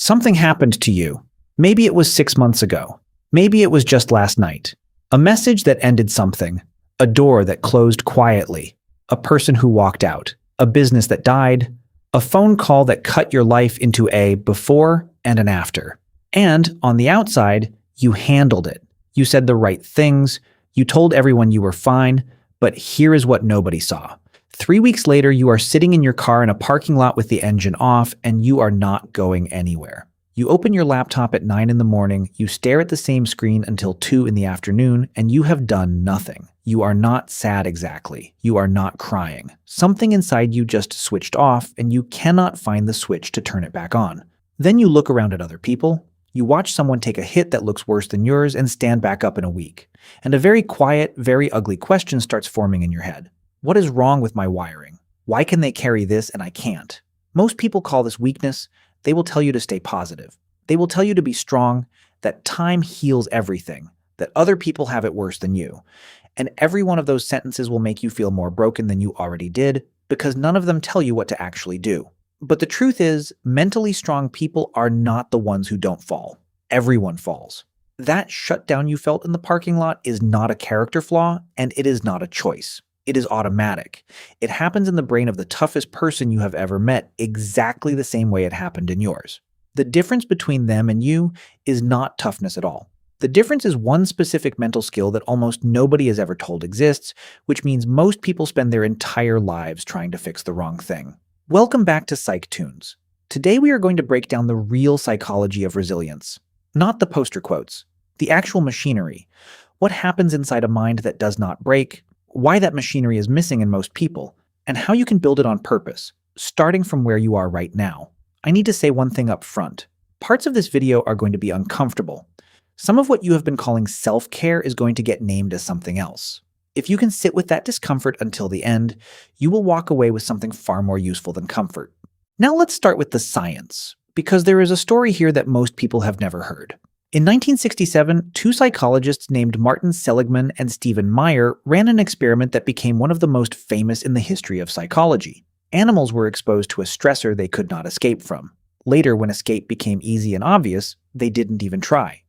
Something happened to you. Maybe it was 6 months ago. Maybe it was just last night. A message that ended something. A door that closed quietly. A person who walked out. A business that died. A phone call that cut your life into a before and an after. And on the outside, you handled it. You said the right things. You told everyone you were fine. But here is what nobody saw. 3 weeks later, you are sitting in your car in a parking lot with the engine off, and you are not going anywhere. You open your laptop at 9 in the morning, you stare at the same screen until 2 in the afternoon, and you have done nothing. You are not sad exactly. You are not crying. Something inside you just switched off, and you cannot find the switch to turn it back on. Then you look around at other people. You watch someone take a hit that looks worse than yours and stand back up in a week. And a very quiet, very ugly question starts forming in your head. What is wrong with my wiring? Why can they carry this and I can't? Most people call this weakness. They will tell you to stay positive. They will tell you to be strong, that time heals everything, that other people have it worse than you. And every one of those sentences will make you feel more broken than you already did, because none of them tell you what to actually do. But the truth is, mentally strong people are not the ones who don't fall. Everyone falls. That shutdown you felt in the parking lot is not a character flaw, and it is not a choice. It is automatic. It happens in the brain of the toughest person you have ever met exactly the same way it happened in yours. The difference between them and you is not toughness at all. The difference is one specific mental skill that almost nobody is ever told exists, which means most people spend their entire lives trying to fix the wrong thing. Welcome back to PsychToons. Today we are going to break down the real psychology of resilience. Not the poster quotes, the actual machinery. What happens inside a mind that does not break, why that machinery is missing in most people, and how you can build it on purpose, starting from where you are right now. I need to say one thing up front. Parts of this video are going to be uncomfortable. Some of what you have been calling self-care is going to get named as something else. If you can sit with that discomfort until the end, you will walk away with something far more useful than comfort. Now let's start with the science, because there is a story here that most people have never heard. In 1967, two psychologists named Martin Seligman and Stephen Maier ran an experiment that became one of the most famous in the history of psychology. Animals were exposed to a stressor they could not escape from. Later, when escape became easy and obvious, they didn't even try.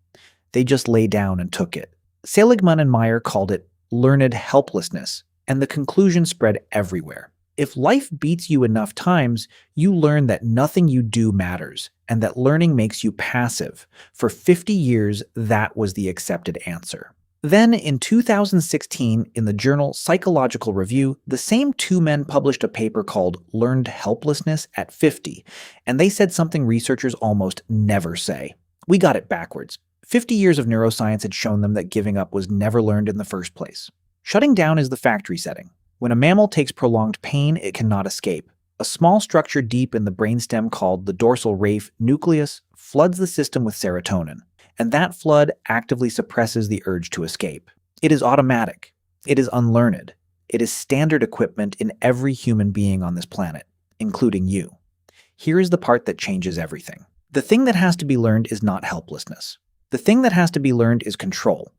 They just lay down and took it. Seligman and Maier called it learned helplessness, and the conclusion spread everywhere. If life beats you enough times, you learn that nothing you do matters, and that learning makes you passive. For 50 years, that was the accepted answer. Then, in 2016, in the journal Psychological Review, the same two men published a paper called Learned Helplessness at 50, and they said something researchers almost never say. We got it backwards. 50 years of neuroscience had shown them that giving up was never learned in the first place. Shutting down is the factory setting. When a mammal takes prolonged pain, it cannot escape. A small structure deep in the brainstem called the dorsal raphe nucleus floods the system with serotonin, and that flood actively suppresses the urge to escape. It is automatic. It is unlearned. It is standard equipment in every human being on this planet, including you. Here is the part that changes everything. The thing that has to be learned is not helplessness. The thing that has to be learned is control.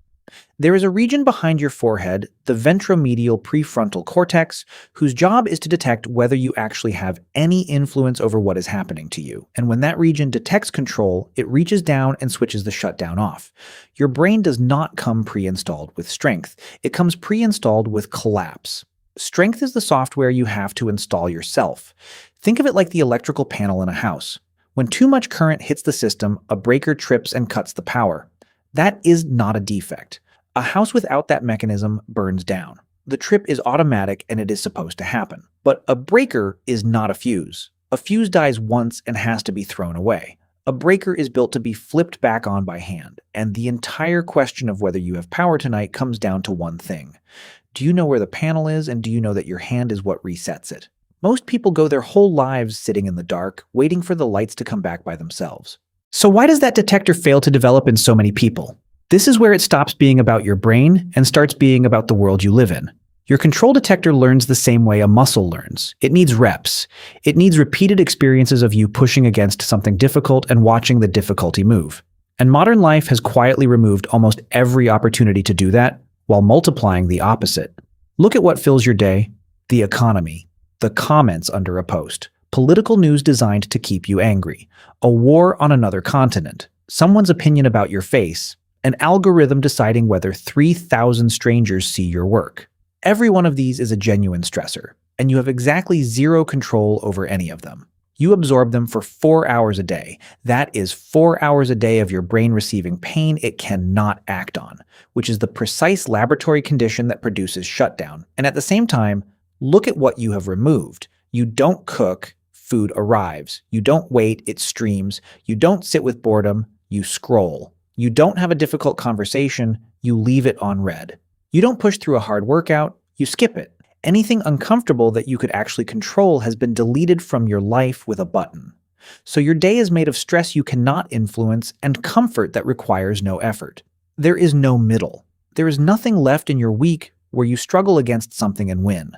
There is a region behind your forehead, the ventromedial prefrontal cortex, whose job is to detect whether you actually have any influence over what is happening to you. And when that region detects control, it reaches down and switches the shutdown off. Your brain does not come pre-installed with strength. It comes pre-installed with collapse. Strength is the software you have to install yourself. Think of it like the electrical panel in a house. When too much current hits the system, a breaker trips and cuts the power. That is not a defect. A house without that mechanism burns down. The trip is automatic and it is supposed to happen. But a breaker is not a fuse. A fuse dies once and has to be thrown away. A breaker is built to be flipped back on by hand, and the entire question of whether you have power tonight comes down to one thing. Do you know where the panel is, and do you know that your hand is what resets it? Most people go their whole lives sitting in the dark, waiting for the lights to come back by themselves. So why does that detector fail to develop in so many people? This is where it stops being about your brain and starts being about the world you live in. Your control detector learns the same way a muscle learns. It needs reps. It needs repeated experiences of you pushing against something difficult and watching the difficulty move. And modern life has quietly removed almost every opportunity to do that while multiplying the opposite. Look at what fills your day: the economy, the comments under a post, political news designed to keep you angry, a war on another continent, someone's opinion about your face, an algorithm deciding whether 3,000 strangers see your work. Every one of these is a genuine stressor, and you have exactly zero control over any of them. You absorb them for 4 hours a day. That is 4 hours a day of your brain receiving pain it cannot act on, which is the precise laboratory condition that produces shutdown. And at the same time, look at what you have removed. You don't cook, food arrives. You don't wait, it streams. You don't sit with boredom, you scroll. You don't have a difficult conversation, you leave it on read. You don't push through a hard workout, you skip it. Anything uncomfortable that you could actually control has been deleted from your life with a button. So your day is made of stress you cannot influence and comfort that requires no effort. There is no middle. There is nothing left in your week where you struggle against something and win.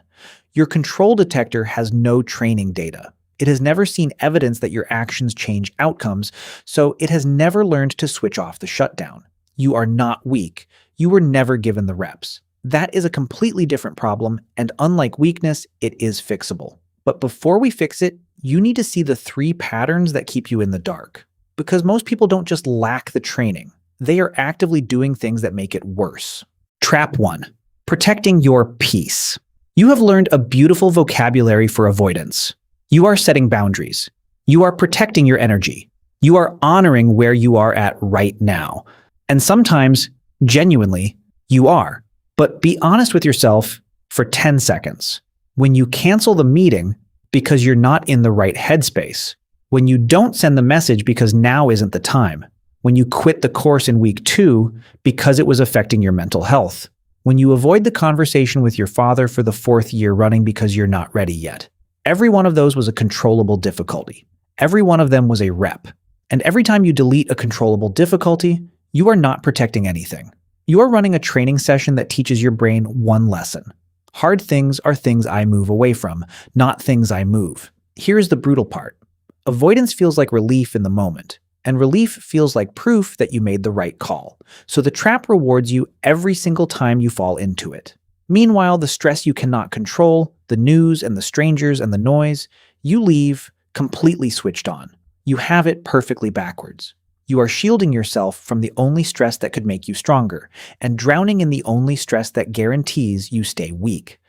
Your control detector has no training data. It has never seen evidence that your actions change outcomes, so it has never learned to switch off the shutdown. You are not weak. You were never given the reps. That is a completely different problem, and unlike weakness, it is fixable. But before we fix it, you need to see the 3 patterns that keep you in the dark. Because most people don't just lack the training. They are actively doing things that make it worse. Trap 1. Protecting your peace. You have learned a beautiful vocabulary for avoidance. You are setting boundaries. You are protecting your energy. You are honoring where you are at right now. And sometimes, genuinely, you are. But be honest with yourself for 10 seconds. When you cancel the meeting because you're not in the right headspace, when you don't send the message because now isn't the time, when you quit the course in week 2 because it was affecting your mental health, when you avoid the conversation with your father for the 4th year running because you're not ready yet. Every one of those was a controllable difficulty. Every one of them was a rep. And every time you delete a controllable difficulty, you are not protecting anything. You are running a training session that teaches your brain one lesson. Hard things are things I move away from, not things I move. Here's the brutal part. Avoidance feels like relief in the moment, and relief feels like proof that you made the right call. So the trap rewards you every single time you fall into it. Meanwhile, the stress you cannot control, the news and the strangers and the noise, you leave completely switched on. You have it perfectly backwards. You are shielding yourself from the only stress that could make you stronger, and drowning in the only stress that guarantees you stay weak.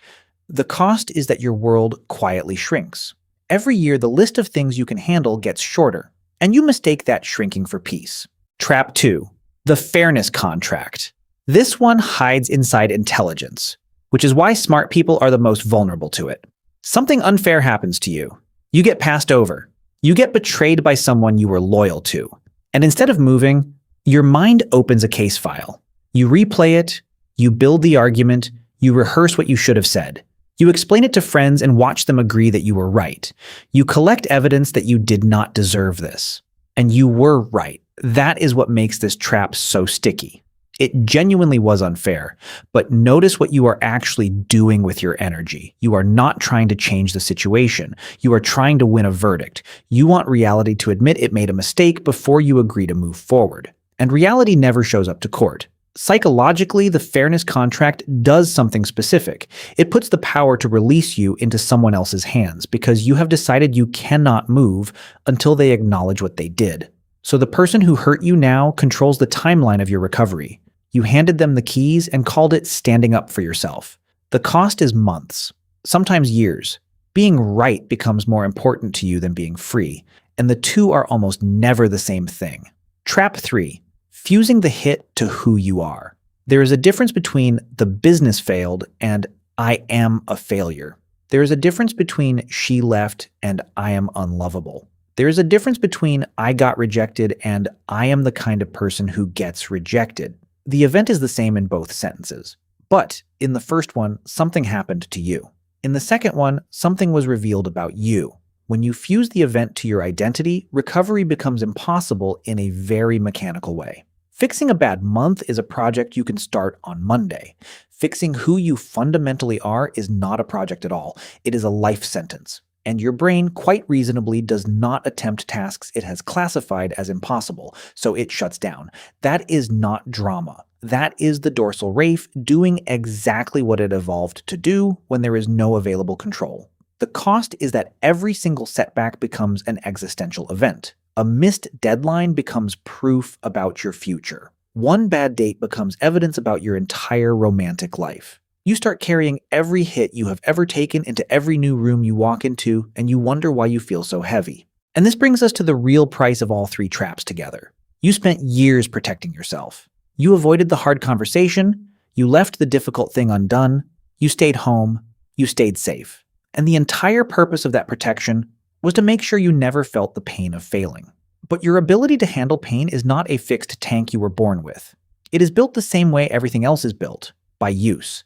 The cost is that your world quietly shrinks. Every year, the list of things you can handle gets shorter, and you mistake that shrinking for peace. Trap 2. The fairness contract. This one hides inside intelligence, which is why smart people are the most vulnerable to it. Something unfair happens to you. You get passed over. You get betrayed by someone you were loyal to. And instead of moving, your mind opens a case file. You replay it, you build the argument, you rehearse what you should have said. You explain it to friends and watch them agree that you were right. You collect evidence that you did not deserve this. And you were right. That is what makes this trap so sticky. It genuinely was unfair, but notice what you are actually doing with your energy. You are not trying to change the situation. You are trying to win a verdict. You want reality to admit it made a mistake before you agree to move forward. And reality never shows up to court. Psychologically, the fairness contract does something specific. It puts the power to release you into someone else's hands because you have decided you cannot move until they acknowledge what they did. So the person who hurt you now controls the timeline of your recovery. You handed them the keys and called it standing up for yourself. The cost is months, sometimes years. Being right becomes more important to you than being free, and the two are almost never the same thing. Trap 3. Fusing the hit to who you are. There is a difference between the business failed and I am a failure. There is a difference between she left and I am unlovable. There is a difference between I got rejected and I am the kind of person who gets rejected. The event is the same in both sentences. But in the first one, something happened to you. In the second one, something was revealed about you. When you fuse the event to your identity, recovery becomes impossible in a very mechanical way. Fixing a bad month is a project you can start on Monday. Fixing who you fundamentally are is not a project at all. It is a life sentence. And your brain, quite reasonably, does not attempt tasks it has classified as impossible, so it shuts down. That is not drama. That is the dorsal raphe doing exactly what it evolved to do when there is no available control. The cost is that every single setback becomes an existential event. A missed deadline becomes proof about your future. One bad date becomes evidence about your entire romantic life. You start carrying every hit you have ever taken into every new room you walk into, and you wonder why you feel so heavy. And this brings us to the real price of all three traps together. You spent years protecting yourself. You avoided the hard conversation, you left the difficult thing undone, you stayed home, you stayed safe. And the entire purpose of that protection was to make sure you never felt the pain of failing. But your ability to handle pain is not a fixed tank you were born with. It is built the same way everything else is built, by use.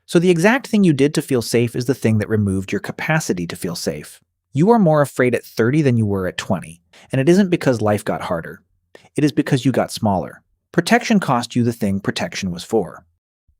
So the exact thing you did to feel safe is the thing that removed your capacity to feel safe. You are more afraid at 30 than you were at 20, and it isn't because life got harder. It is because you got smaller. Protection cost you the thing protection was for.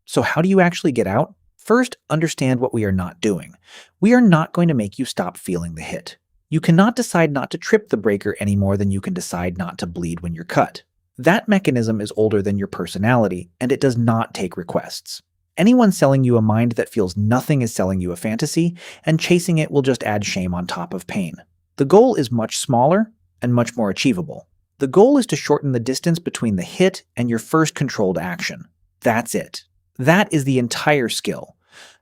So how do you actually get out? First, understand what we are not doing. We are not going to make you stop feeling the hit. You cannot decide not to trip the breaker any more than you can decide not to bleed when you're cut. That mechanism is older than your personality, and it does not take requests. Anyone selling you a mind that feels nothing is selling you a fantasy, and chasing it will just add shame on top of pain. The goal is much smaller and much more achievable. The goal is to shorten the distance between the hit and your first controlled action. That's it. That is the entire skill.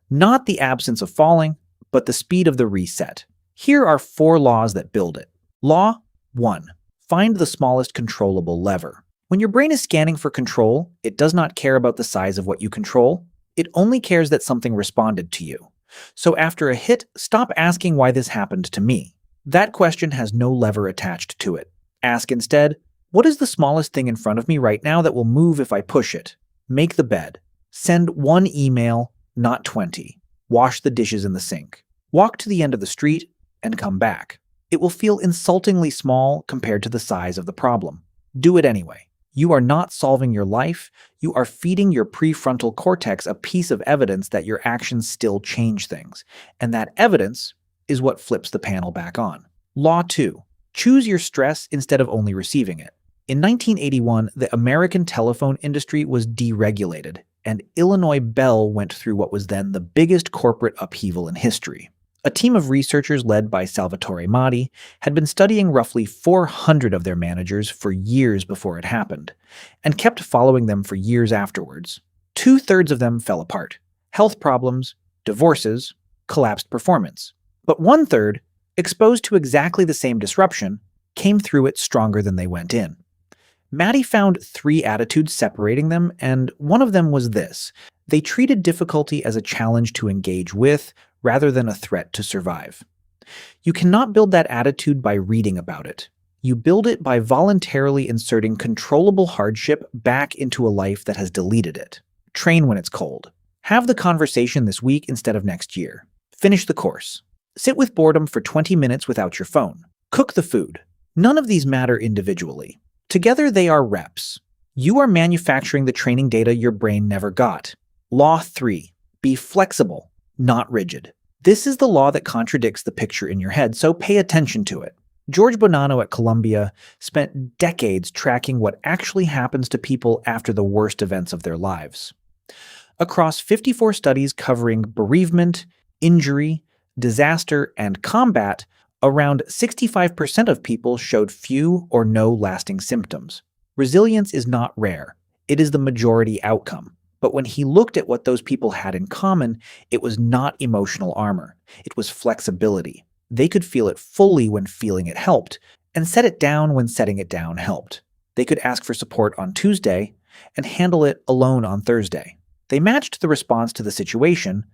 Not the absence of falling, but the speed of the reset. Here are 4 laws that build it. Law 1. Find the smallest controllable lever. When your brain is scanning for control, it does not care about the size of what you control. It only cares that something responded to you. So after a hit, stop asking why this happened to me. That question has no lever attached to it. Ask instead, what is the smallest thing in front of me right now that will move if I push it? Make the bed. Send 1 email, not 20. Wash the dishes in the sink. Walk to the end of the street and come back. It will feel insultingly small compared to the size of the problem. Do it anyway. You are not solving your life. You are feeding your prefrontal cortex a piece of evidence that your actions still change things. And that evidence is what flips the panel back on. Law 2. Choose your stress instead of only receiving it. In 1981, the American telephone industry was deregulated, and Illinois Bell went through what was then the biggest corporate upheaval in history. A team of researchers led by Salvatore Maddi had been studying roughly 400 of their managers for years before it happened, and kept following them for years afterwards. 2/3 of them fell apart. Health problems, divorces, collapsed performance. But 1/3, exposed to exactly the same disruption, came through it stronger than they went in. Maddi found 3 attitudes separating them, and one of them was this. They treated difficulty as a challenge to engage with, rather than a threat to survive. You cannot build that attitude by reading about it. You build it by voluntarily inserting controllable hardship back into a life that has deleted it. Train when it's cold. Have the conversation this week instead of next year. Finish the course. Sit with boredom for 20 minutes without your phone. Cook the food. None of these matter individually. Together they are reps. You are manufacturing the training data your brain never got. Law 3. Be flexible, not rigid. This is the law that contradicts the picture in your head, so pay attention to it. George Bonanno at Columbia spent decades tracking what actually happens to people after the worst events of their lives. Across 54 studies covering bereavement, injury, disaster, and combat, around 65% of people showed few or no lasting symptoms. Resilience is not rare. It is the majority outcome. But when he looked at what those people had in common, it was not emotional armor. It was flexibility. They could feel it fully when feeling it helped, and set it down when setting it down helped. They could ask for support on Tuesday and handle it alone on Thursday. They matched the response to the situation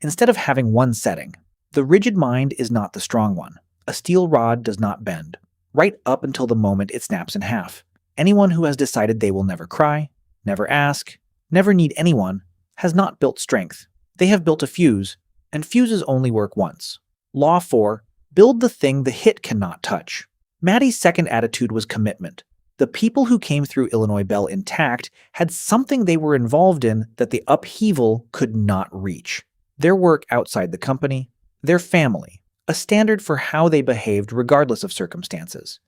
instead of having one setting. The rigid mind is not the strong one. A steel rod does not bend, right up until the moment it snaps in half. Anyone who has decided they will never cry, never ask, never need anyone, has not built strength. They have built a fuse, and fuses only work once. Law 4. Build the thing the hit cannot touch. Maddi's second attitude was commitment. The people who came through Illinois Bell intact had something they were involved in that the upheaval could not reach. Their work outside the company, their family, a standard for how they behaved regardless of circumstances.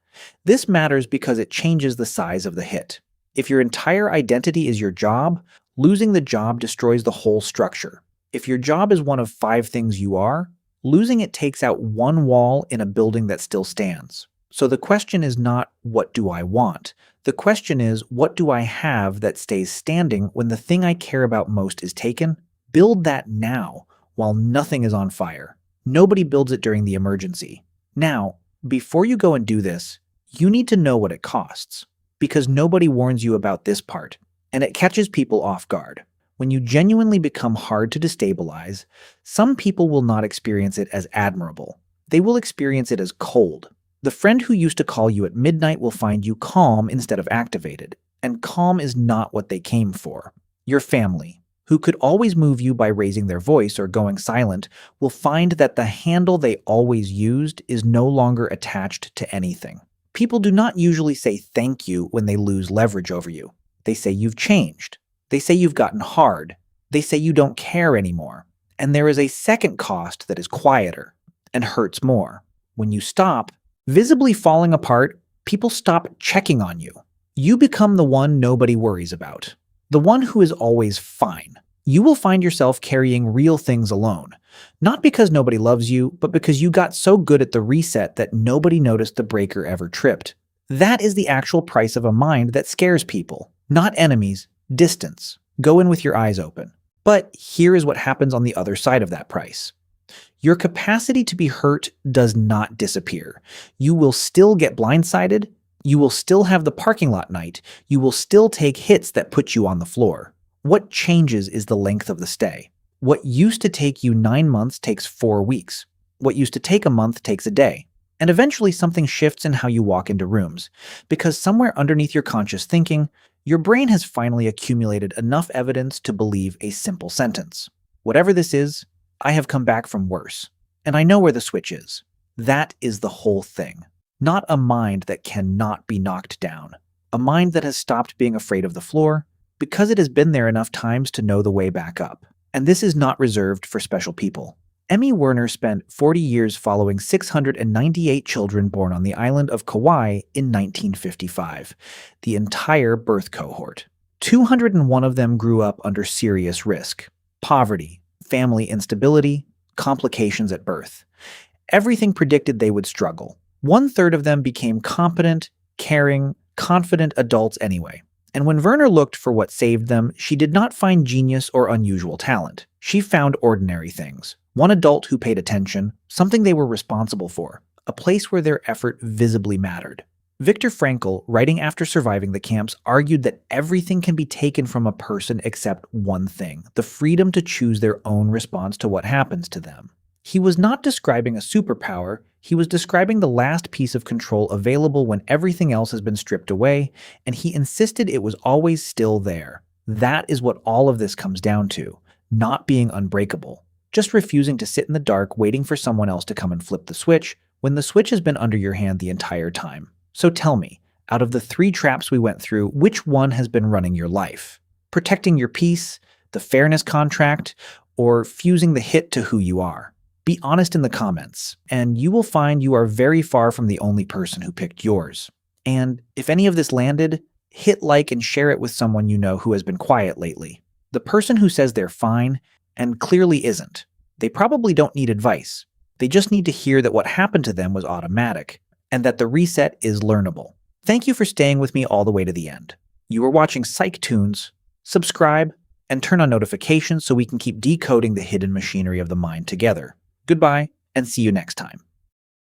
This matters because it changes the size of the hit. If your entire identity is your job, losing the job destroys the whole structure. If your job is one of 5 things you are, Losing it takes out one wall in a building that still stands. So the question is not, what do I want? The question is, what do I have that stays standing when the thing I care about most is taken? Build that now, while nothing is on fire. Nobody builds it during the emergency. Now, before you go and do this, you need to know what it costs, because nobody warns you about this part, and it catches people off guard. When you genuinely become hard to destabilize, some people will not experience it as admirable. They will experience it as cold. The friend who used to call you at midnight will find you calm instead of activated, and calm is not what they came for. Your family, who could always move you by raising their voice or going silent, will find that the handle they always used is no longer attached to anything. People do not usually say thank you when they lose leverage over you. They say you've changed. They say you've gotten hard. They say you don't care anymore. And there is a second cost that is quieter and hurts more. When you stop, visibly falling apart, people stop checking on you. You become the one nobody worries about. The one who is always fine. You will find yourself carrying real things alone. Not because nobody loves you, but because you got so good at the reset that nobody noticed the breaker ever tripped. That is the actual price of a mind that scares people. Not enemies, distance. Go in with your eyes open. But here is what happens on the other side of that price. Your capacity to be hurt does not disappear. You will still get blindsided. You will still have the parking lot night. You will still take hits that put you on the floor. What changes is the length of the stay. What used to take you 9 months takes 4 weeks. What used to take a month takes a day. And eventually something shifts in how you walk into rooms. Because somewhere underneath your conscious thinking, your brain has finally accumulated enough evidence to believe a simple sentence. Whatever this is, I have come back from worse. And I know where the switch is. That is the whole thing. Not a mind that cannot be knocked down. A mind that has stopped being afraid of the floor because it has been there enough times to know the way back up. And this is not reserved for special people. Emmy Werner spent 40 years following 698 children born on the island of Kauai in 1955, the entire birth cohort. 201 of them grew up under serious risk: poverty, family instability, complications at birth. Everything predicted they would struggle. 1/3 of them became competent, caring, confident adults anyway. And when Werner looked for what saved them, she did not find genius or unusual talent. She found ordinary things. One adult who paid attention, something they were responsible for, a place where their effort visibly mattered. Viktor Frankl, writing after surviving the camps, argued that everything can be taken from a person except one thing: the freedom to choose their own response to what happens to them. He was not describing a superpower, he was describing the last piece of control available when everything else has been stripped away, and he insisted it was always still there. That is what all of this comes down to: not being unbreakable. Just refusing to sit in the dark waiting for someone else to come and flip the switch when the switch has been under your hand the entire time. So tell me, out of the 3 traps we went through, which one has been running your life? Protecting your peace, the fairness contract, or fusing the hit to who you are? Be honest in the comments, and you will find you are very far from the only person who picked yours. And if any of this landed, hit like and share it with someone you know who has been quiet lately. The person who says they're fine and clearly isn't. They probably don't need advice. They just need to hear that what happened to them was automatic, and that the reset is learnable. Thank you for staying with me all the way to the end. You are watching PsychToons. Subscribe and turn on notifications so we can keep decoding the hidden machinery of the mind together. Goodbye, and see you next time.